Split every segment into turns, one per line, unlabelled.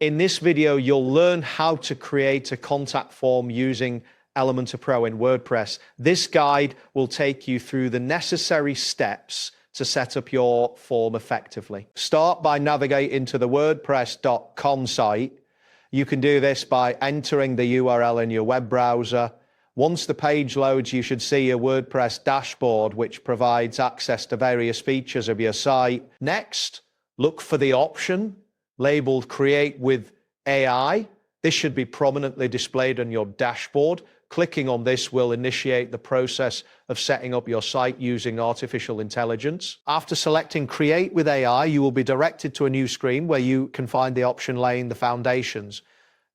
In this video, you'll learn how to create a contact form using Elementor Pro in WordPress. This guide will take you through the necessary steps to set up your form effectively. Start by navigating to the WordPress.com site. You can do this by entering the URL in your web browser. Once the page loads, you should see a WordPress dashboard, which provides access to various features of your site. Next, look for the option labeled Create with AI. This should be prominently displayed on your dashboard. Clicking on this will initiate the process of setting up your site using artificial intelligence. After selecting Create with AI, you will be directed to a new screen where you can find the option laying the foundations.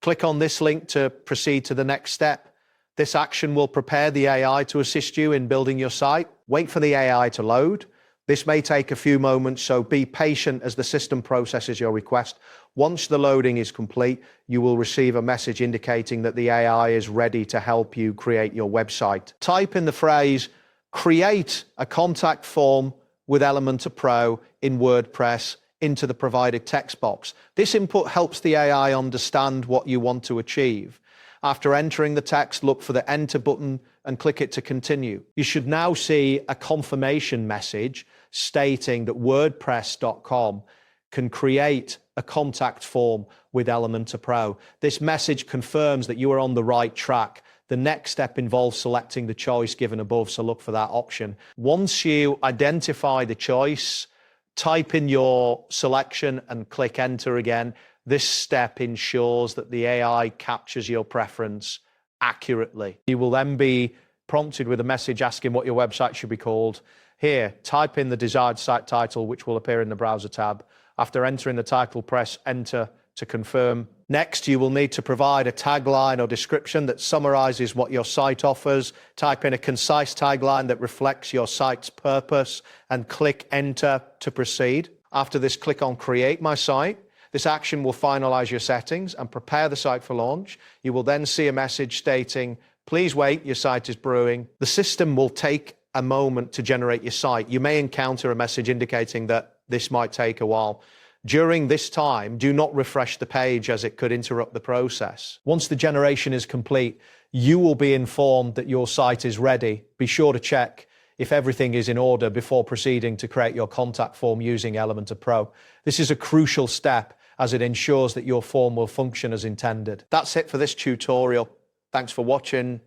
Click on this link to proceed to the next step. This action will prepare the AI to assist you in building your site. Wait for the AI to load. This may take a few moments, so be patient as the system processes your request. Once the loading is complete, you will receive a message indicating that the AI is ready to help you create your website. Type in the phrase, "Create a contact form with Elementor Pro in WordPress" into the provided text box. This input helps the AI understand what you want to achieve. After entering the text, look for the Enter button and click it to continue. You should now see a confirmation message stating that WordPress.com can create a contact form with Elementor Pro. This message confirms that you are on the right track. The next step involves selecting the choice given above, so look for that option. Once you identify the choice, type in your selection and click Enter again. This step ensures that the AI captures your preference accurately. You will then be prompted with a message asking what your website should be called. Here, type in the desired site title, which will appear in the browser tab. After entering the title, press Enter to confirm. Next, you will need to provide a tagline or description that summarizes what your site offers. Type in a concise tagline that reflects your site's purpose and click Enter to proceed. After this, click on Create My Site. This action will finalize your settings and prepare the site for launch. You will then see a message stating, "Please wait, your site is brewing." The system will take a moment to generate your site. You may encounter a message indicating that this might take a while. During this time, do not refresh the page as it could interrupt the process. Once the generation is complete, you will be informed that your site is ready. Be sure to check if everything is in order before proceeding to create your contact form using Elementor Pro. This is a crucial step as it ensures that your form will function as intended. That's it for this tutorial. Thanks for watching.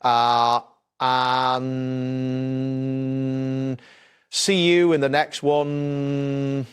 And see you in the next one.